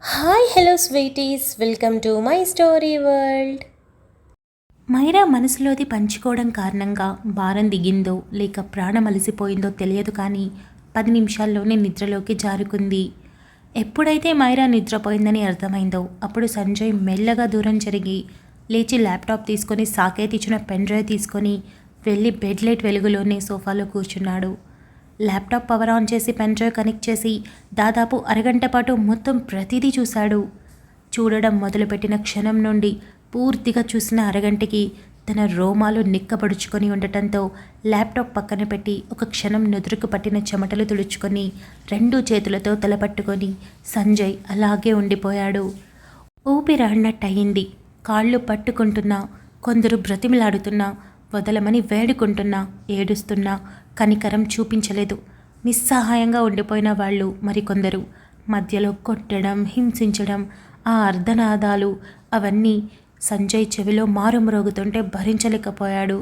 Hi hello sweeties welcome to my story world. మైరా మనసులోది పంచుకోవడం కారణంగా భారం దిగిందో లేక ప్రాణం అలసిపోయిందో తెలియదు, కానీ 10 నిమిషాల్లోనే నిద్రలోకి జారుకుంది. ఎప్పుడైతే మైరా నిద్రపోయిందని అర్థమైందో అప్పుడు సంజయ్ మెల్లగా దూరం జరిగి లేచి ల్యాప్టాప్ తీసుకొని సాకేత్ ఇచ్చిన పెన్ డ్రైవ్ తీసుకొని వెళ్ళి బెడ్ లైట్ వెలుగులోనే సోఫాలో కూర్చున్నాడు. ల్యాప్టాప్ పవర్ ఆన్ చేసి పెన్ డ్రైవ్ కనెక్ట్ చేసి దాదాపు అరగంట పాటు మొత్తం ప్రతిదీ చూశాడు. చూడడం మొదలుపెట్టిన క్షణం నుండి పూర్తిగా చూసిన అరగంటకి తన రోమాలు నిక్కబడుచుకొని ఉండటంతో ల్యాప్టాప్ పక్కన పెట్టి ఒక క్షణం నుదురుకు పట్టిన చెమటలు తుడుచుకొని 2 చేతులతో తలపట్టుకొని సంజయ్ అలాగే ఉండిపోయాడు. ఊపిరాడినట్టయింది. కాళ్ళు పట్టుకుంటున్నా, కొందరు బ్రతిమిలాడుతున్నా, వదలమని వేడుకుంటున్నా, ఏడుస్తున్నా కనికరం చూపించలేదు. నిస్సహాయంగా ఉండిపోయిన వాళ్ళు మరికొందరు మధ్యలో కొట్టడం, హింసించడం, ఆ అర్ధనాదాలు అవన్నీ సంజయ్ చెవిలో మారుమ్రోగుతుంటే భరించలేకపోయాడు.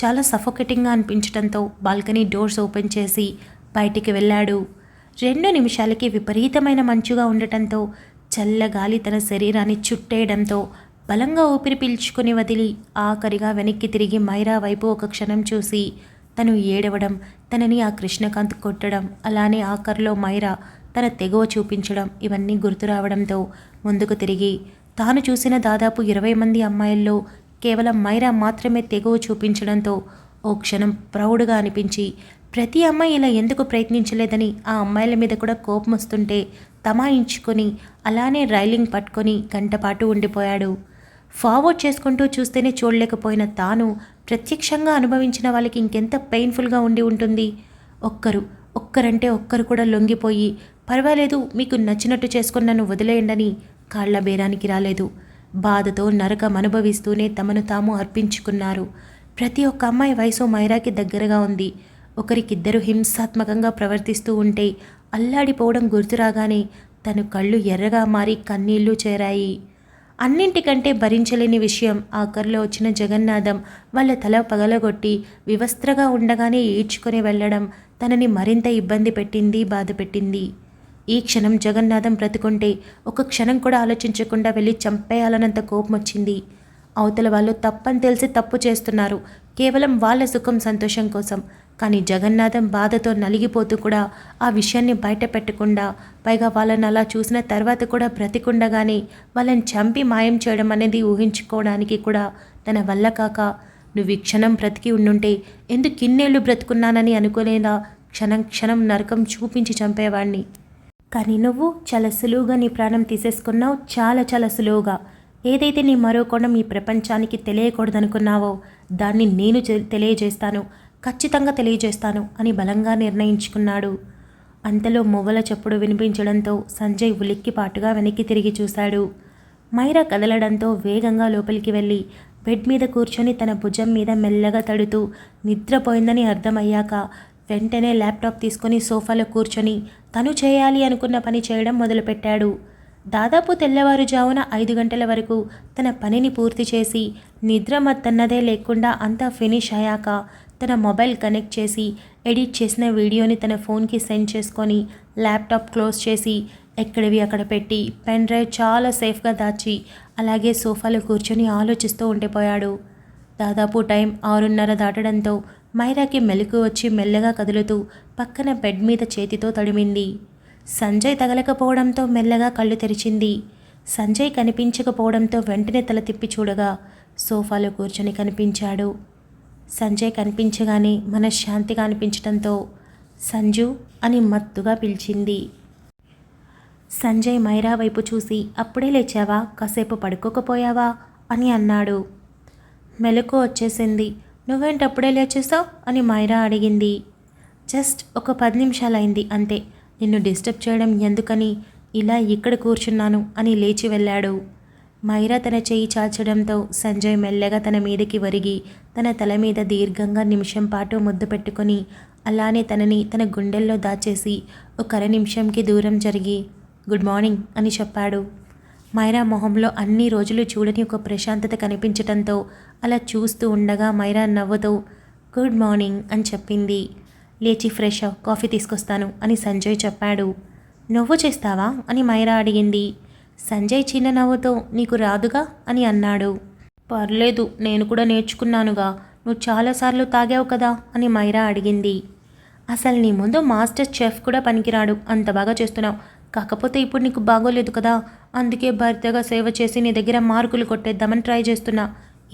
చాలా సఫోకేటింగ్గా అనిపించడంతో బాల్కనీ డోర్స్ ఓపెన్ చేసి బయటికి వెళ్ళాడు. 2 నిమిషాలకి విపరీతమైన మంచుగా ఉండటంతో చల్లగాలి తన శరీరాన్ని చుట్టేయడంతో బలంగా ఊపిరి పీల్చుకుని వదిలి ఆఖరిగా వెనక్కి తిరిగి మైరా వైపు ఒక క్షణం చూసి తను ఏడవడం, తనని ఆ కృష్ణకాంత్ కొట్టడం, అలానే ఆఖరిలో మైరా తన తెగువ చూపించడం ఇవన్నీ గుర్తు రావడంతో ముందుకు తిరిగి తాను చూసిన దాదాపు 20 మంది అమ్మాయిల్లో కేవలం మైరా మాత్రమే తెగువ చూపించడంతో ఓ క్షణం ప్రౌడ్గా అనిపించి ప్రతి అమ్మాయి ఇలా ఎందుకు ప్రయత్నించలేదని ఆ అమ్మాయిల మీద కూడా కోపం వస్తుంటే తమాయించుకొని అలానే రైలింగ్ పట్టుకొని గంటపాటు ఉండిపోయాడు. ఫార్వర్డ్ చేసుకుంటూ చూస్తేనే చూడలేకపోయిన తాను ప్రత్యక్షంగా అనుభవించిన వాళ్ళకి ఇంకెంత పెయిన్ఫుల్గా ఉండి ఉంటుంది. ఒక్కరంటే ఒక్కరు కూడా లొంగిపోయి పర్వాలేదు మీకు నచ్చినట్టు చేసుకుని నన్ను వదిలేయండని కాళ్ల బేరానికి రాలేదు. బాధతో నరకం అనుభవిస్తూనే తమను తాము అర్పించుకున్నారు. ప్రతి ఒక్క అమ్మాయి వయసు మైరాకి దగ్గరగా ఉంది. ఒకరికిద్దరు హింసాత్మకంగా ప్రవర్తిస్తూ ఉంటే అల్లాడిపోవడం గుర్తురాగానే తను కళ్ళు ఎర్రగా మారి కన్నీళ్లు చేరాయి. అన్నింటికంటే భరించలేని విషయం ఆఖరిలో వచ్చిన జగన్నాథం వాళ్ళ తల పగలగొట్టి వివస్త్రగా ఉండగానే ఈడ్చుకొని వెళ్ళడం తనని మరింత ఇబ్బంది పెట్టింది, బాధ పెట్టింది. ఈ క్షణం జగన్నాథం బ్రతుకుంటే ఒక క్షణం కూడా ఆలోచించకుండా వెళ్ళి చంపేయాలన్నంత కోపం వచ్చింది. అవతల వాళ్ళు తప్పని తెలిసి తప్పు చేస్తున్నారు, కేవలం వాళ్ళ సుఖం సంతోషం కోసం. కానీ జగన్నాథం బాధతో నలిగిపోతూ కూడా ఆ విషయాన్ని బయట పెట్టకుండా, పైగా వాళ్ళని అలా చూసిన తర్వాత కూడా బ్రతికుండగానే వాళ్ళని చంపి మాయం చేయడం అనేది ఊహించుకోవడానికి కూడా తన వల్ల కాక, నువ్వు ఈ క్షణం బ్రతికి ఉండుంటే ఎందుకు ఇన్నేళ్ళు బ్రతుకున్నానని అనుకోలేదా, క్షణం క్షణం నరకం చూపించి చంపేవాడిని. కానీ నువ్వు చాలా సులువుగా నీ ప్రాణం తీసేసుకున్నావు, చాలా సులువుగా. ఏదైతే నీ మరో కోణం ఈ ప్రపంచానికి తెలియకూడదనుకున్నావో దాన్ని నేను తెలియజేస్తాను, ఖచ్చితంగా తెలియజేస్తాను అని బలంగా నిర్ణయించుకున్నాడు. అంతలో మువ్వల చప్పుడు వినిపించడంతో సంజయ్ ఉలిక్కిపాటుగా వెనక్కి తిరిగి చూశాడు. మైరా కదలడంతో వేగంగా లోపలికి వెళ్ళి బెడ్ మీద కూర్చొని తన భుజం మీద మెల్లగా తడుతూ నిద్రపోయిందని అర్థమయ్యాక వెంటనే ల్యాప్టాప్ తీసుకొని సోఫాలో కూర్చొని తను చేయాలి అనుకున్న పని చేయడం మొదలుపెట్టాడు. దాదాపు తెల్లవారుజామున 5 గంటల వరకు తన పనిని పూర్తి చేసి నిద్ర మత్తన్నదే లేకుండా అంతా ఫినిష్ అయ్యాక తన మొబైల్ కనెక్ట్ చేసి ఎడిట్ చేసిన వీడియోని తన ఫోన్కి సెండ్ చేసుకొని ల్యాప్టాప్ క్లోజ్ చేసి ఎక్కడివి అక్కడ పెట్టి పెన్ డ్రైవ్ చాలా సేఫ్గా దాచి అలాగే సోఫాలో కూర్చొని ఆలోచిస్తూ ఉండిపోయాడు. దాదాపు టైం 6:30 దాటడంతో మైరాకి మెలకు వచ్చి మెల్లగా కదులుతూ పక్కన బెడ్ మీద చేతితో తడిమింది. సంజయ్ తగలకపోవడంతో మెల్లగా కళ్ళు తెరిచింది. సంజయ్ కనిపించకపోవడంతో వెంటనే తల తిప్పి చూడగా సోఫాలో కూర్చొని కనిపించాడు. సంజయ్ కనిపించగానే మనశ్శాంతిగా అనిపించడంతో సంజు అని మత్తుగా పిలిచింది. సంజయ్ మైరా వైపు చూసి అప్పుడే లేచావా, కాసేపు పడుకోకపోయావా అని అన్నాడు. మెలకు వచ్చేసింది. నువ్వేంటప్పుడే లేచేసావు అని మైరా అడిగింది. జస్ట్ ఒక 10 నిమిషాలైంది అంతే, నిన్ను డిస్టర్బ్ చేయడం ఎందుకని ఇలా ఇక్కడ కూర్చున్నాను అని లేచి వెళ్ళాడు. మైరా తన చెయ్యి చాచడంతో సంజయ్ మెల్లగా తన మీదకి ఒరిగి తన తల మీద దీర్ఘంగా నిమిషం పాటు ముద్దు పెట్టుకొని అలానే తనని తన గుండెల్లో దాచేసి ఒక 1/2 నిమిషంకి దూరం జరిగి గుడ్ మార్నింగ్ అని చెప్పాడు. మైరా మొహంలో అన్ని రోజులు చూడని ఒక ప్రశాంతత కనిపించటంతో అలా చూస్తూ ఉండగా మైరా నవ్వుతూ గుడ్ మార్నింగ్ అని చెప్పింది. లేచి ఫ్రెష్ అవ్, కాఫీ తీసుకొస్తాను అని సంజయ్ చెప్పాడు. నువ్వు చేస్తావా అని మైరా అడిగింది. సంజయ్ చిన్న నవ్వుతో నీకు రాదుగా అని అన్నాడు. పర్లేదు, నేను కూడా నేర్చుకున్నానుగా, నువ్వు చాలాసార్లు తాగావు కదా అని మైరా అడిగింది. అసలు నీ ముందు మాస్టర్ చెఫ్ కూడా పనికిరాడు, అంత బాగా చేస్తున్నావు. కాకపోతే ఇప్పుడు నీకు బాగోలేదు కదా, అందుకే భర్తగా సేవ చేసి నీ దగ్గర మార్కులు కొట్టేద్దామని ట్రై చేస్తున్నా.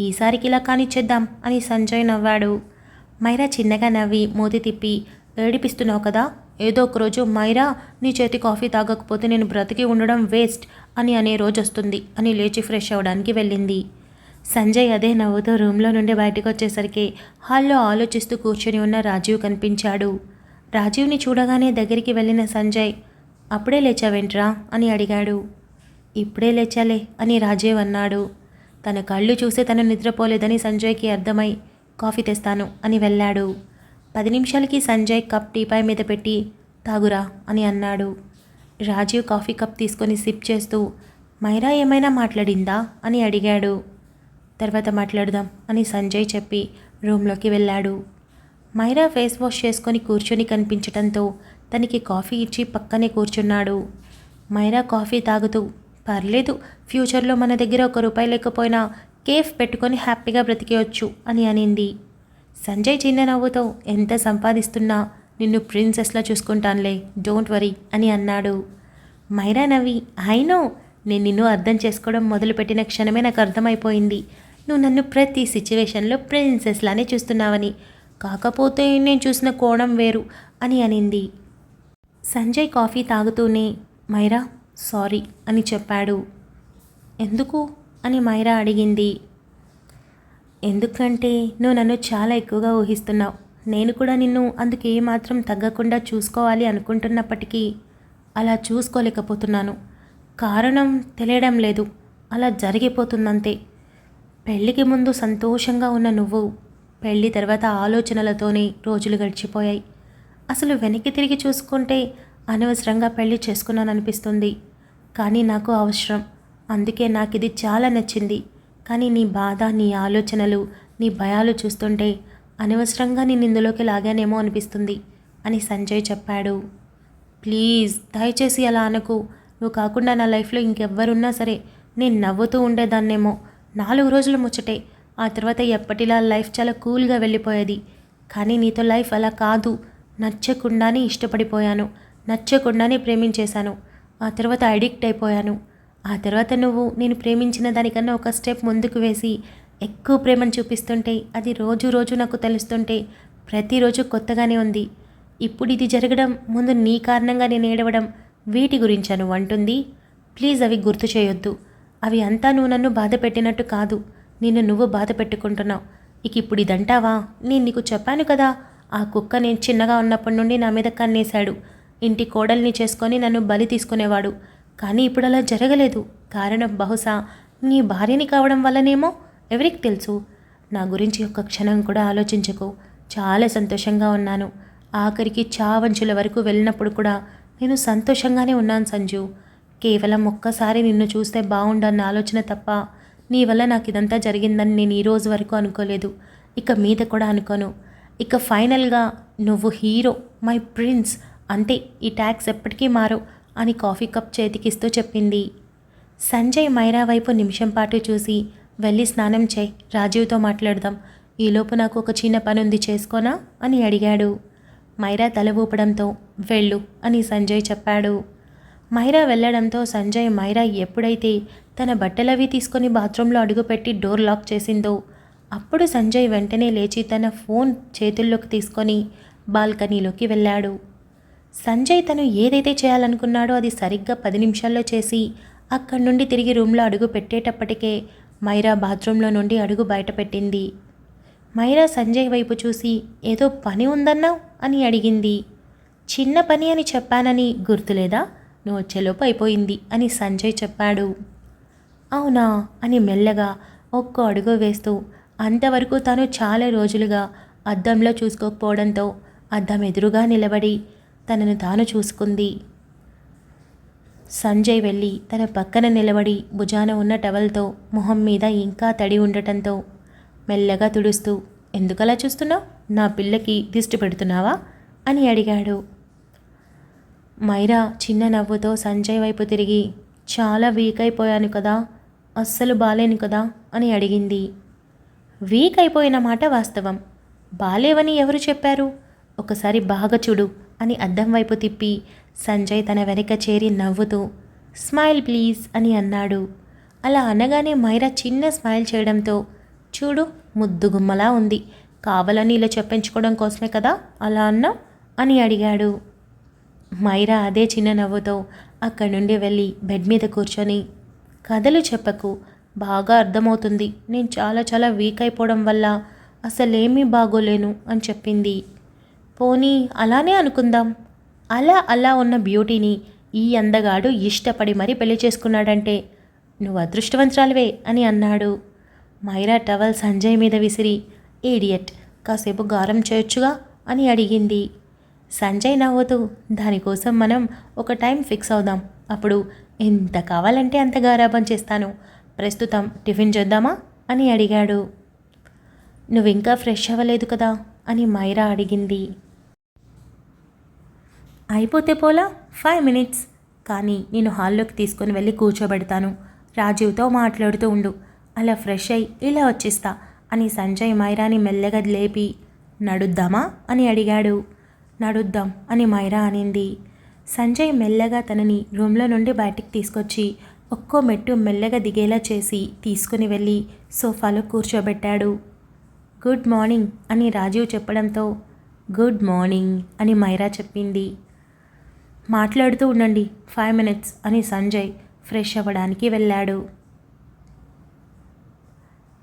ఈసారికి ఇలా కానిచ్చేద్దాం అని సంజయ్ నవ్వాడు. మైరా చిన్నగా నవ్వి మూతి తిప్పి, ఏడిపిస్తున్నావు కదా, ఏదో ఒకరోజు మైరా నీ చేతి కాఫీ తాగకపోతే నేను బ్రతికి ఉండడం వేస్ట్ అని అనే రోజు వస్తుంది అని లేచి ఫ్రెష్ అవ్వడానికి వెళ్ళింది. సంజయ్ అదే నవ్వుతూ రూమ్లో నుండి బయటకు వచ్చేసరికి హాల్లో ఆలోచిస్తూ కూర్చొని ఉన్న రాజీవ్ కనిపించాడు. రాజీవ్ని చూడగానే దగ్గరికి వెళ్ళిన సంజయ్, అప్పుడే లేచావేంట్రా అని అడిగాడు. ఇప్పుడే లేచాలే అని రాజీవ్ అన్నాడు. తన కళ్ళు చూసి తను నిద్రపోలేదని సంజయ్కి అర్థమై కాఫీ తెస్తాను అని వెళ్ళాడు. 10 నిమిషాలకి సంజయ్ కప్ టీపాయ్ మీద పెట్టి తాగురా అని అన్నాడు. రాజీవ్ కాఫీ కప్ తీసుకొని సిప్ చేస్తూ మైరా ఏమైనా మాట్లాడిందా అని అడిగాడు. తర్వాత మాట్లాడదాం అని సంజయ్ చెప్పి రూమ్లోకి వెళ్ళాడు. మైరా ఫేస్ వాష్ చేసుకొని కూర్చొని కనిపించడంతో తనకి కాఫీ ఇచ్చి పక్కనే కూర్చున్నాడు. మైరా కాఫీ తాగుతూ, పర్లేదు, ఫ్యూచర్లో మన దగ్గర ₹1 లేకపోయినా కేఫ్ పెట్టుకొని హ్యాపీగా బ్రతికేయొచ్చు అని అనింది. సంజయ్ చిన్న నవ్వుతో, ఎంత సంపాదిస్తున్నా నిన్ను ప్రిన్సెస్లా చూసుకుంటానులే, డోంట్ వరీ అని అన్నాడు. మైరా నవ్వి, నో, నేను నిన్ను అర్థం చేసుకోవడం మొదలుపెట్టిన క్షణమే నాకు అర్థమైపోయింది. నువ్వు నన్ను ప్రతి సిచ్యువేషన్లో ప్రిన్సెస్లానే చూస్తున్నావని. కాకపోతే నేను చూసిన కోణం వేరు అని అనింది. సంజయ్ కాఫీ తాగుతూనే, మైరా సారీ అని చెప్పాడు. ఎందుకు అని మైరా అడిగింది. ఎందుకంటే నువ్వు నన్ను చాలా ఎక్కువగా ఊహిస్తున్నావు. నేను కూడా నిన్ను అందుకు ఏమాత్రం తగ్గకుండా చూసుకోవాలి అనుకుంటున్నప్పటికీ అలా చూసుకోలేకపోతున్నాను. కారణం తెలియడం లేదు, అలా జరిగిపోతుందంతే. పెళ్ళికి ముందు సంతోషంగా ఉన్న నువ్వు పెళ్ళి తర్వాత ఆలోచనలతోనే రోజులు గడిచిపోయాయి. అసలు వెనక్కి తిరిగి చూసుకుంటే అనవసరంగా పెళ్ళి చేసుకున్నాననిపిస్తుంది. కానీ నాకు అవసరం, అందుకే నాకు ఇది చాలా నచ్చింది. కానీ నీ బాధ, నీ ఆలోచనలు, నీ భయాలు చూస్తుంటే అనవసరంగా నేను ఇందులోకి లాగానేమో అనిపిస్తుంది అని సంజయ్ చెప్పాడు. ప్లీజ్ దయచేసి అలా అనకు. నువ్వు కాకుండా నా లైఫ్లో ఇంకెవ్వరున్నా సరే నేను నవ్వుతూ ఉండేదాన్నేమో. 4 రోజులు ముచ్చటే, ఆ తర్వాత ఎప్పటిలా లైఫ్ చాలా కూల్గా వెళ్ళిపోయేది. కానీ నీతో లైఫ్ అలా కాదు. నచ్చకుండానే ఇష్టపడిపోయాను, నచ్చకుండానే ప్రేమించేశాను. ఆ తర్వాత అడిక్ట్ అయిపోయాను. ఆ తర్వాత నువ్వు నేను ప్రేమించిన దానికన్నా ఒక స్టెప్ ముందుకు వేసి ఎక్కువ ప్రేమను చూపిస్తుంటే, అది రోజు రోజు నాకు తెలుస్తుంటే ప్రతిరోజు కొత్తగానే ఉంది. ఇప్పుడు ఇది జరగడం, ముందు నీ కారణంగా నేను ఏడవడం, వీటి గురించా నువ్వు అంటుంది? ప్లీజ్ అవి గుర్తు చేయొద్దు. అవి అంతా నువ్వు నన్ను బాధ పెట్టినట్టు కాదు, నిన్ను నువ్వు బాధ పెట్టుకుంటున్నావు. ఇక ఇప్పుడు ఇదంటావా? నేను నీకు చెప్పాను కదా, ఆ కుక్క నేను చిన్నగా ఉన్నప్పటి నుండి నా మీద కన్నేశాడు. ఇంటి కోడల్ని చేసుకొని నన్ను బలి తీసుకునేవాడు. కానీ ఇప్పుడు అలా జరగలేదు. కారణం బహుశా నీ భార్యని కావడం వల్లనేమో, ఎవరికి తెలుసు. నా గురించి ఒక్క క్షణం కూడా ఆలోచించకు. చాలా సంతోషంగా ఉన్నాను. ఆఖరికి చావంచుల వరకు వెళ్ళినప్పుడు కూడా నేను సంతోషంగానే ఉన్నాను సంజు. కేవలం ఒక్కసారి నిన్ను చూస్తే బాగుండన్న ఆలోచన తప్ప నీ వల్ల నాకు ఇదంతా జరిగిందని నేను ఈ రోజు వరకు అనుకోలేదు. ఇక మీద కూడా అనుకోను. ఇక ఫైనల్గా నువ్వు హీరో, మై ప్రిన్స్, అంతే. ఈ ట్యాక్స్ ఎప్పటికీ మారో అని కాఫీ కప్ చేతికిస్తూ చెప్పింది. సంజయ్ మైరా వైపు నిమిషం పాటు చూసి, వెళ్ళి స్నానం చేయి, రాజీవ్తో మాట్లాడదాం. ఈలోపు నాకు ఒక చిన్న పని ఉంది, చేసుకోనా అని అడిగాడు. మైరా తల ఊపడంతో వెళ్ళు అని సంజయ్ చెప్పాడు. మైరా వెళ్ళడంతో సంజయ్ మైరా ఎప్పుడైతే తన బట్టలవి తీసుకొని బాత్రూంలో అడుగుపెట్టి డోర్ లాక్ చేసిందో అప్పుడు సంజయ్ వెంటనే లేచి తన ఫోన్ చేతుల్లోకి తీసుకొని బాల్కనీలోకి వెళ్ళాడు. సంజయ్ తను ఏదైతే చేయాలనుకున్నాడో అది సరిగ్గా 10 నిమిషాల్లో చేసి అక్కడి నుండి తిరిగి రూమ్లో అడుగు పెట్టేటప్పటికే మైరా బాత్రూంలో నుండి అడుగు బయట పెట్టింది. మైరా సంజయ్ వైపు చూసి, ఏదో పని ఉందన్నావు అని అడిగింది. చిన్న పని అని చెప్పానని గుర్తులేదా? నువ్వు వచ్చేలోపు అయిపోయింది అని సంజయ్ చెప్పాడు. అవునా అని మెల్లగా ఒక్కో అడుగు వేస్తూ, అంతవరకు తాను చాలా రోజులుగా అద్దంలో చూసుకోకపోవడంతో అద్దం ఎదురుగా నిలబడి తనను తాను చూసుకుంది. సంజయ్ వెళ్ళి తన పక్కన నిలబడి భుజాన ఉన్న టవల్తో మొహం మీద ఇంకా తడి ఉండటంతో మెల్లగా తుడుస్తూ, ఎందుకలా చూస్తున్నావు? నా పిల్లకి దిష్టి పెడుతున్నావా అని అడిగాడు. మైరా చిన్న నవ్వుతో సంజయ్ వైపు తిరిగి, చాలా వీక్ అయిపోయాను కదా, అస్సలు బాలేను కదా అని అడిగింది. వీక్ అయిపోయిన మాట వాస్తవం. బాలేవని ఎవరు చెప్పారు? ఒకసారి బాగా చూడు అని అద్దం వైపు తిప్పి సంజయ్ తన వెనక చేరి నవ్వుతూ స్మైల్ ప్లీజ్ అని అన్నాడు. అలా అనగానే మైరా చిన్న స్మైల్ చేయడంతో చూడు ముద్దుగుమ్మలా ఉంది, కావాలని ఇలా చెప్పించుకోవడం కోసమే కదా అలా అన్నా అని అడిగాడు. మైరా అదే చిన్న నవ్వుతో అక్కడి నుండి వెళ్ళి బెడ్ మీద కూర్చొని కథలు చెప్పకు, బాగా అర్థమవుతుంది, నేను చాలా చాలా వీక్ అయిపోవడం వల్ల అసలేమీ బాగోలేను అని చెప్పింది. పోనీ అలానే అనుకుందాం, అలా ఉన్న బ్యూటీని ఈ అందగాడు ఇష్టపడి మరీ పెళ్లి చేసుకున్నాడంటే నువ్వు అదృష్టవంతురాలివే అని అన్నాడు. మైరా టవల్ సంజయ్ మీద విసిరి ఈడియట్, కాసేపు గారం చేయొచ్చుగా అని అడిగింది. సంజయ్ నవ్వుతూ దానికోసం మనం ఒక టైం ఫిక్స్ అవుదాం, అప్పుడు ఎంత కావాలంటే అంత గారాబం చేస్తాను, ప్రస్తుతం టిఫిన్ చేద్దామా అని అడిగాడు. నువ్వింకా ఫ్రెష్ అవ్వలేదు కదా అని మైరా అడిగింది. అయిపోతే పోలా 5 minutes, కానీ నేను హాల్లోకి తీసుకొని వెళ్ళి కూర్చోబెడతాను, రాజీవ్తో మాట్లాడుతూ ఉండు, అలా ఫ్రెష్ అయి ఇలా వచ్చేస్తా అని సంజయ్ మైరాని మెల్లగా లేపి నడుద్దామా అని అడిగాడు. నడుద్దాం అని మైరా అనింది. సంజయ్ మెల్లగా తనని రూమ్లో నుండి బయటికి తీసుకొచ్చి ఒక్కో మెట్టు మెల్లగా దిగేలా చేసి తీసుకుని వెళ్ళి సోఫాలో కూర్చోబెట్టాడు. గుడ్ మార్నింగ్ అని రాజీవ్ చెప్పడంతో గుడ్ మార్నింగ్ అని మైరా చెప్పింది. మాట్లాడుతూ ఉండండి 5 minutes అని సంజయ్ ఫ్రెష్ అవ్వడానికి వెళ్ళాడు.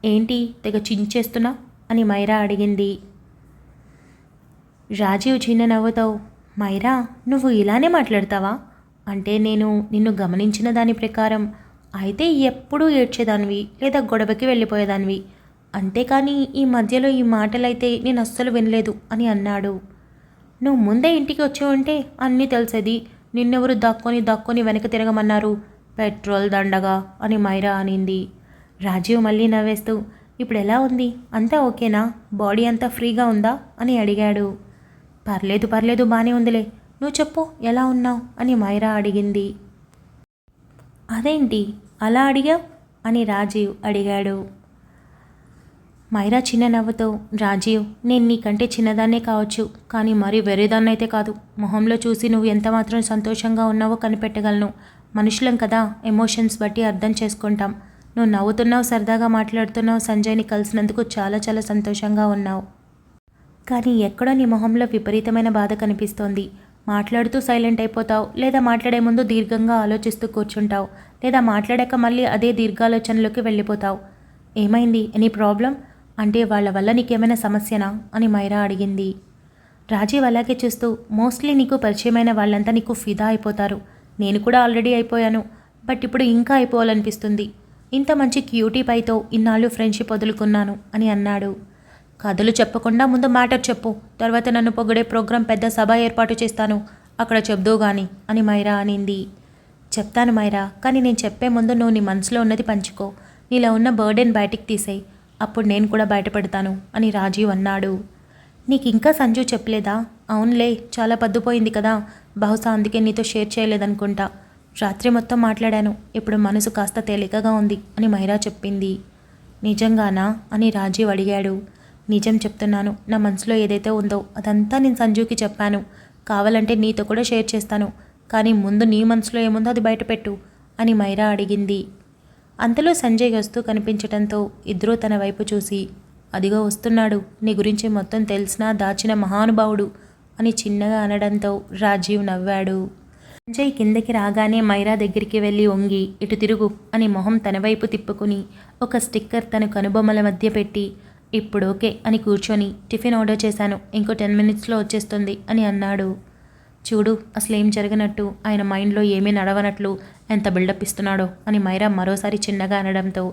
ఏంటి తెగ చించేస్తున్నా అని మైరా అడిగింది. రాజీవ్ చిన్న నవ్వుతో మైరా నువ్వు ఇలానే మాట్లాడతావా, అంటే నేను నిన్ను గమనించిన దాని ప్రకారం అయితే ఎప్పుడూ ఏడ్చేదానివి లేదా గొడవకి వెళ్ళిపోయేదానివి, అంతేకాని ఈ మధ్యలో ఈ మాటలైతే నేను అస్సలు వినలేదు అని అన్నాడు. నువ్వు ముందే ఇంటికి వచ్చి ఉంటే అన్నీ తెలిసేది, నిన్నెవరు దాక్కొని వెనక తిరగమన్నారు, పెట్రోల్ దండగా అని మైరా అనింది. రాజీవ్ మళ్ళీ నవ్వేస్తూ ఇప్పుడు ఎలా ఉంది, అంతా ఓకేనా, బాడీ అంతా ఫ్రీగా ఉందా అని అడిగాడు. పర్లేదు బాగానే ఉందిలే, నువ్వు చెప్పు ఎలా ఉన్నావు అని మైరా అడిగింది. అదేంటి అలా అడిగావు అని రాజీవ్ అడిగాడు. మైరా చిన్న నవ్వుతో రాజీవ్ నేను నీకంటే చిన్నదాన్నే కావచ్చు, కానీ మరీ వేరేదాన్నైతే కాదు, మొహంలో చూసి నువ్వు ఎంత మాత్రం సంతోషంగా ఉన్నావో కనిపెట్టగలను, మనుషులం కదా, ఎమోషన్స్ బట్టి అర్థం చేసుకుంటాం, నువ్వు నవ్వుతున్నావు, సరదాగా మాట్లాడుతున్నావు, సంజయ్ని కలిసినందుకు చాలా చాలా సంతోషంగా ఉన్నావు, కానీ ఎక్కడో నీ మొహంలో విపరీతమైన బాధ కనిపిస్తోంది, మాట్లాడుతూ సైలెంట్ అయిపోతావు, లేదా మాట్లాడే ముందు దీర్ఘంగా ఆలోచిస్తూ కూర్చుంటావు, లేదా మాట్లాడాక మళ్ళీ అదే దీర్ఘాలోచనలోకి వెళ్ళిపోతావు, ఏమైంది, ఎనీ ప్రాబ్లం, అంటే వాళ్ళ వల్ల నీకేమైనా సమస్యనా అని మైరా అడిగింది. రాజీవ్ అలాగే చూస్తూ మోస్ట్లీ నీకు పరిచయమైన వాళ్ళంతా నీకు ఫిదా అయిపోతారు, నేను కూడా ఆల్రెడీ అయిపోయాను, బట్ ఇప్పుడు ఇంకా అయిపోవాలనిపిస్తుంది, ఇంత మంచి క్యూటీ పైతో ఇన్నాళ్ళు ఫ్రెండ్షిప్ వదులుకున్నాను అని అన్నాడు. కథలు చెప్పకుండా ముందు మ్యాటర్ చెప్పు, తర్వాత నన్ను పొగిడే ప్రోగ్రాం పెద్ద సభ ఏర్పాటు చేస్తాను, అక్కడ చెప్దువు గాని అని మైరా అనింది. చెప్తాను మైరా, కానీ నేను చెప్పే ముందు నువ్వు నీ మనసులో ఉన్నది పంచుకో, నీలో ఉన్న బర్డెన్ బయటికి తీసేయి, అప్పుడు నేను కూడా బయటపడతాను అని రాజీవ్ అన్నాడు. నీకు ఇంకా సంజు చెప్పలేదా? అవునులే, చాలా పద్దుపోయింది కదా, బహుశా అందుకే నీతో షేర్ చేయలేదనుకుంటా, రాత్రి మొత్తం మాట్లాడాను, ఇప్పుడు మనసు కాస్త తేలికగా ఉంది అని మైరా చెప్పింది. నిజంగానా అని రాజీవ్ అడిగాడు. నిజం చెప్తున్నాను, నా మనసులో ఏదైతే ఉందో అదంతా నేను సంజుకి చెప్పాను, కావాలంటే నీతో కూడా షేర్ చేస్తాను, కానీ ముందు నీ మనసులో ఏముందో అది బయటపెట్టు అని మైరా అడిగింది. అంతలో సంజయ్ వస్తూ కనిపించటంతో ఇద్దరూ తన వైపు చూసి అదిగో వస్తున్నాడు, నీ గురించి మొత్తం తెలిసినా దాచిన మహానుభావుడు అని చిన్నగా అనడంతో రాజీవ్ నవ్వాడు. సంజయ్ కిందకి రాగానే మైరా దగ్గరికి వెళ్ళి వంగి ఇటు తిరుగు అని మొహం తన వైపు తిప్పుకుని ఒక స్టిక్కర్ తన కనుబొమ్మల మధ్య పెట్టి ఇప్పుడు ఓకే అని కూర్చొని టిఫిన్ ఆర్డర్ చేశాను, ఇంకో 10 minutesలో వచ్చేస్తుంది అని అన్నాడు. చూడు అసలేం జరగనట్టు, ఆయన మైండ్లో ఏమీ నడవనట్లు ఎంత బిల్డప్ ఇస్తున్నాడో అని మైరా మరోసారి చిన్నగా అనడంతో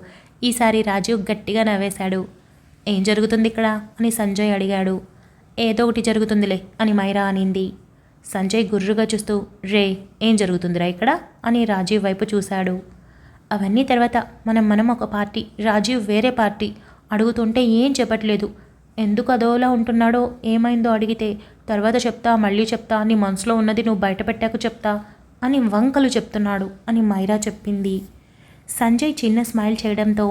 ఈసారి రాజీవ్ గట్టిగా నవ్వేశాడు. ఏం జరుగుతుంది ఇక్కడ అని సంజయ్ అడిగాడు. ఏదో ఒకటి జరుగుతుందిలే అని మైరా అనింది. సంజయ్ గుర్రుగా చూస్తూ రే ఏం జరుగుతుందిరా ఇక్కడ అని రాజీవ్ వైపు చూశాడు. అవన్నీ తర్వాత మనం ఒక పార్టీ, రాజీవ్ వేరే పార్టీ, అడుగుతుంటే ఏం చెప్పట్లేదు, ఎందుకు అదోలా ఉంటున్నాడో, ఏమైందో అడిగితే తర్వాత చెప్తా మళ్ళీ చెప్తా నీ మనసులో ఉన్నది నువ్వు బయట పెట్టాక చెప్తా అని వంకలు చెప్తున్నాడు అని మైరా చెప్పింది. సంజయ్ చిన్న స్మైల్ చేయడంతో,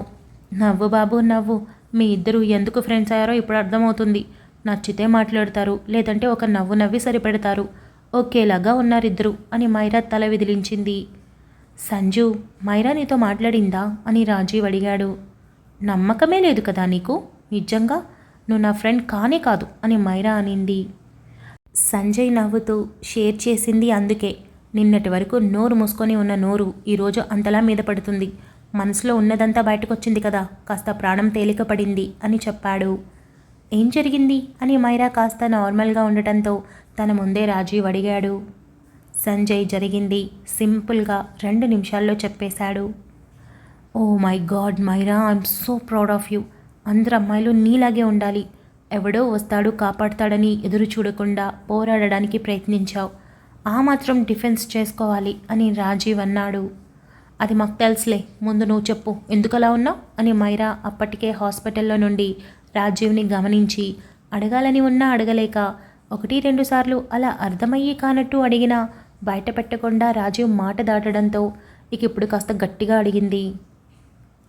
నవ్వు బాబు నవ్వు, మీ ఇద్దరు ఎందుకు ఫ్రెండ్స్ అయ్యారో ఇప్పుడు అర్థమవుతుంది. నచ్చితే మాట్లాడతారు, లేదంటే ఒక నవ్వు నవ్వి సరిపెడతారు. ఒకేలాగా ఉన్నారిద్దరు అని మైరా తల విదిలించింది. సంజు, మైరా నీతో మాట్లాడిందా అని రాజీవ్ అడిగాడు. నమ్మకమే లేదు కదా నీకు? నిజంగా నువ్వు నా ఫ్రెండ్ కానే కాదు అని మైరా అనింది. సంజయ్ నవ్వుతూ, షేర్ చేసింది అందుకే. నిన్నటి వరకు నోరు మూసుకొని ఉన్న నోరు ఈరోజు అంతలా మీద పడుతుంది. మనసులో ఉన్నదంతా బయటకొచ్చింది కదా, కాస్త ప్రాణం తేలిక పడింది అని చెప్పాడు. ఏం జరిగింది అని మైరా కాస్త నార్మల్గా ఉండటంతో తన ముందే రాజీవ్ అడిగాడు. సంజయ్ జరిగింది సింపుల్గా 2 నిమిషాల్లో చెప్పేశాడు. Oh my god Myra, I'm so proud of you. అందరు అమ్మాయిలు నీలాగే ఉండాలి. ఎవడో వస్తాడు కాపాడుతాడని ఎదురు చూడకుండా పోరాడడానికి ప్రయత్నించావు. ఆ మాత్రం డిఫెన్స్ చేసుకోవాలి అని రాజీవ్ అన్నాడు. అది మాకు తెలుసులే, ముందు నువ్వు చెప్పు ఎందుకలా ఉన్నావు అని మైరా అప్పటికే హాస్పిటల్లో నుండి రాజీవ్ని గమనించి అడగాలని ఉన్నా అడగలేక 1-2 సార్లు అలా అర్థమయ్యి కానట్టు అడిగినా బయట పెట్టకుండా రాజీవ్ మాట దాటడంతో ఇక ఇప్పుడు కాస్త గట్టిగా అడిగింది.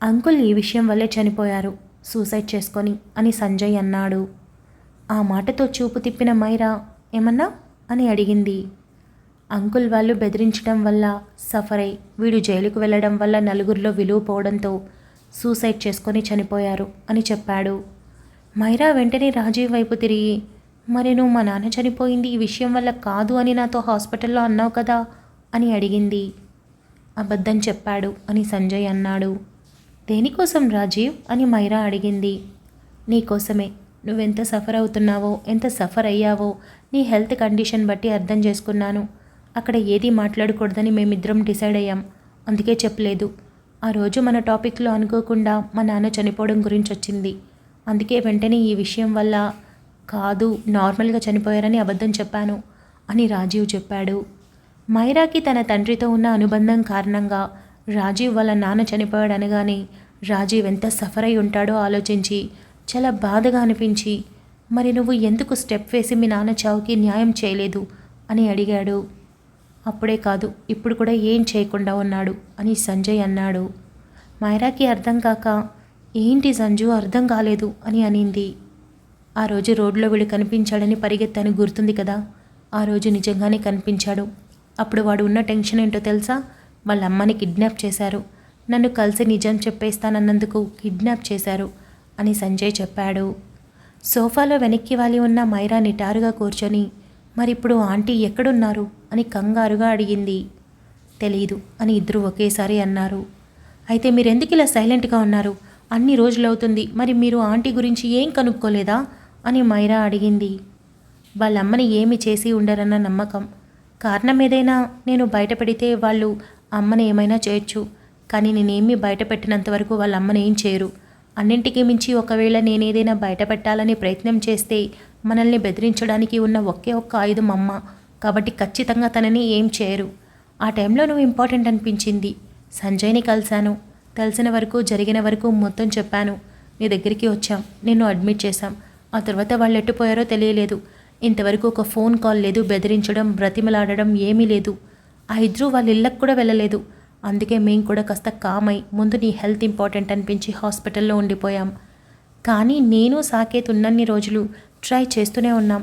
అంకుల్ ఈ విషయం వల్లే చనిపోయారు, సూసైడ్ చేసుకొని అని సంజయ్ అన్నాడు. ఆ మాటతో చూపు తిప్పిన మైరా, ఏమన్నా అని అడిగింది. అంకుల్ వాళ్ళు బెదిరించడం వల్ల సఫర్ అయి వీడు జైలుకు వెళ్ళడం వల్ల నలుగురిలో విలువ పోవడంతో సూసైడ్ చేసుకొని చనిపోయారు అని చెప్పాడు. మైరా వెంటనే రాజీవ్ వైపు తిరిగి, మరి నువ్వు మా నాన్న చనిపోయింది ఈ విషయం వల్ల కాదు అని నాతో హాస్పిటల్లో అన్నావు కదా అని అడిగింది. అబద్ధం చెప్పాడు అని సంజయ్ అన్నాడు. దేనికోసం రాజీవ్ అని మైరా అడిగింది. నీకోసమే. నువ్వెంత సఫర్ అవుతున్నావో, ఎంత సఫర్ అయ్యావో నీ హెల్త్ కండిషన్ బట్టి అర్థం చేసుకున్నాను. అక్కడ ఏది మాట్లాడకూడదని మేమిద్దరం డిసైడ్ అయ్యాం, అందుకే చెప్పలేదు. ఆ రోజు మన టాపిక్లో అనుకోకుండా మా నాన్న చనిపోవడం గురించి వచ్చింది, అందుకే వెంటనే ఈ విషయం వల్ల కాదు నార్మల్గా చనిపోయారని అబద్ధం చెప్పాను అని రాజీవ్ చెప్పాడు. మైరాకి తన తండ్రితో ఉన్న అనుబంధం కారణంగా రాజీవ్ వాళ్ళ నాన్న చనిపోయాడు అనగానే రాజీవ్ ఎంత సఫర్ అయి ఉంటాడో ఆలోచించి చాలా బాధగా అనిపించి, మరి నువ్వు ఎందుకు స్టెప్ వేసి మీ నాన్న చావుకి న్యాయం చేయలేదు అని అడిగాడు. అప్పుడే కాదు ఇప్పుడు కూడా ఏం చేయకుండా ఉన్నాడు అని సంజయ్ అన్నాడు. మైరాకి అర్థం కాక, ఏంటి సంజు అర్థం కాలేదు అని అనింది. ఆ రోజు రోడ్లో వీడు కనిపించాడని పరిగెత్తాను గుర్తుంది కదా, ఆ రోజు నిజంగానే కనిపించాడు. అప్పుడు వాడు ఉన్న టెన్షన్ ఏంటో తెలుసా? వాళ్ళ అమ్మని కిడ్నాప్ చేశారు, నన్ను కలిసి నిజం చెప్పేస్తానన్నందుకు కిడ్నాప్ చేశారు అని సంజయ్ చెప్పాడు. సోఫాలో వెనక్కి వాలి ఉన్న మైరా నిటారుగా కూర్చొని, మరిప్పుడు ఆంటీ ఎక్కడున్నారు అని కంగారుగా అడిగింది. తెలీదు అని ఇద్దరు ఒకేసారి అన్నారు. అయితే మీరెందుకు ఇలా సైలెంట్గా ఉన్నారు? అన్ని రోజులవుతుంది, మరి మీరు ఆంటీ గురించి ఏం కనుక్కోలేదా అని మైరా అడిగింది. వాళ్ళమ్మని ఏమి చేసి ఉండరన్న నమ్మకం. కారణం ఏదైనా నేను బయట పెడితే వాళ్ళు అమ్మని ఏమైనా చేయొచ్చు, కానీ నేనేమీ బయట పెట్టినంత వరకు వాళ్ళ అమ్మని ఏం చేయరు. అన్నింటికీ మించి ఒకవేళ నేనేదైనా బయట పెట్టాలని ప్రయత్నం చేస్తే మనల్ని బెదిరించడానికి ఉన్న ఒకే ఒక్క ఆయుధం అమ్మ, కాబట్టి ఖచ్చితంగా తనని ఏం చేయరు. ఆ టైంలో నువ్వు ఇంపార్టెంట్ అనిపించింది. సంజయ్ని కలిశాను, తెలిసిన వరకు జరిగిన వరకు మొత్తం చెప్పాను. నీ దగ్గరికి వచ్చాం, నిన్ను అడ్మిట్ చేశాం. ఆ తర్వాత వాళ్ళు ఎట్టుపోయారో తెలియలేదు. ఇంతవరకు ఒక ఫోన్ కాల్ లేదు, బెదిరించడం బ్రతిమలాడడం ఏమీ లేదు. ఆ ఇద్దరు వాళ్ళ ఇళ్ళకు కూడా వెళ్ళలేదు. అందుకే మేము కూడా కాస్త కామై ముందు నీ హెల్త్ ఇంపార్టెంట్ అనిపించి హాస్పిటల్లో ఉండిపోయాం. కానీ నేను సాకేత్ ఉన్నన్ని రోజులు ట్రై చేస్తూనే ఉన్నాం.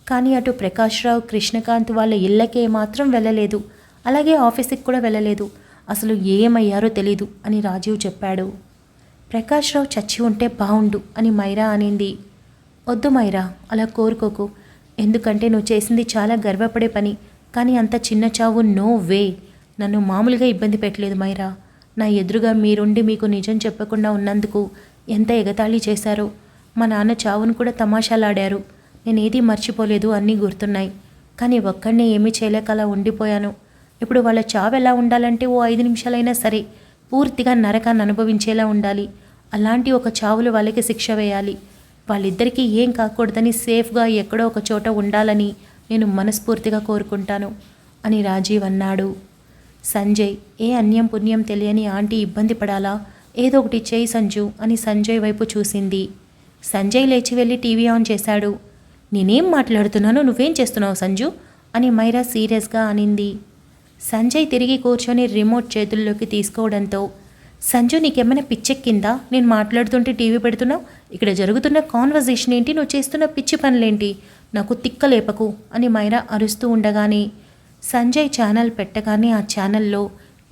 కానీ అటు ప్రకాష్ రావు, కృష్ణకాంత్ వాళ్ళ ఇళ్ళకే మాత్రం వెళ్ళలేదు. అలాగే ఆఫీస్కి కూడా వెళ్ళలేదు. అసలు ఏమయ్యారో తెలీదు అని రాజీవ్ చెప్పాడు. ప్రకాష్ రావు చచ్చి ఉంటే బాగుండు అని మైరా అనింది. వద్దు మైరా, అలా కోరుకోకు. ఎందుకంటే నువ్వు చేసింది చాలా గర్వపడే పని. కానీ అంత చిన్న చావు నో వే. నన్ను మామూలుగా ఇబ్బంది పెట్టలేదు మైరా. నా ఎదురుగా మీరుండి మీకు నిజం చెప్పకుండా ఉన్నందుకు ఎంత ఎగతాళి చేశారో. మా నాన్న చావును కూడా తమాషాలాడారు. నేనేది మర్చిపోలేదు, అన్నీ గుర్తున్నాయి. కానీ ఒక్కడిని ఏమీ చేయలేక అలా ఉండిపోయాను. ఇప్పుడు వాళ్ళ చావు ఎలా ఉండాలంటే ఓ 5 నిమిషాలైనా సరే పూర్తిగా నరకాన్ని అనుభవించేలా ఉండాలి. అలాంటి ఒక చావులు వాళ్ళకి శిక్ష వేయాలి. వాళ్ళిద్దరికీ ఏం కాకూడదని సేఫ్గా ఎక్కడో ఒక చోట ఉండాలని నేను మనస్ఫూర్తిగా కోరుకుంటాను అని రాజీవ్ అన్నాడు. సంజయ్, ఏ అన్యం పుణ్యం తెలియని ఆంటీ ఇబ్బంది పడాలా? ఏదో ఒకటి చేయి సంజు అని సంజయ్ వైపు చూసింది. సంజయ్ లేచి వెళ్ళి టీవీ ఆన్ చేశాడు. నేనేం మాట్లాడుతున్నానో నువ్వేం చేస్తున్నావు సంజు అని మైరా సీరియస్గా అనింది. సంజయ్ తిరిగి కూర్చొని రిమోట్ చేతుల్లోకి తీసుకోవడంతో, సంజు నీకేమైనా పిచ్చెక్కిందా? నేను మాట్లాడుతుంటే టీవీ పెడుతున్నావు? ఇక్కడ జరుగుతున్న కాన్వర్జేషన్ ఏంటి? నువ్వు చేస్తున్న పిచ్చి పనులేంటి? నాకు తిక్కలేపకు అని మైరా అరుస్తూ ఉండగానే సంజయ్ ఛానల్ పెట్టగానే ఆ ఛానల్లో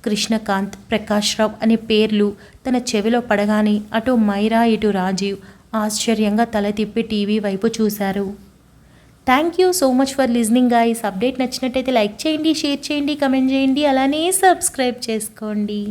కృష్ణకాంత్, ప్రకాష్ రావ్ అనే పేర్లు తన చెవిలో పడగానే అటు మైరా ఇటు రాజీవ్ ఆశ్చర్యంగా తల తిప్పి టీవీ వైపు చూశారు. Thank you so much for listening guys. Update నచ్చినట్టయితే లైక్ చేయండి, షేర్ చేయండి, కమెంట్ చేయండి, అలానే సబ్స్క్రైబ్ చేసుకోండి.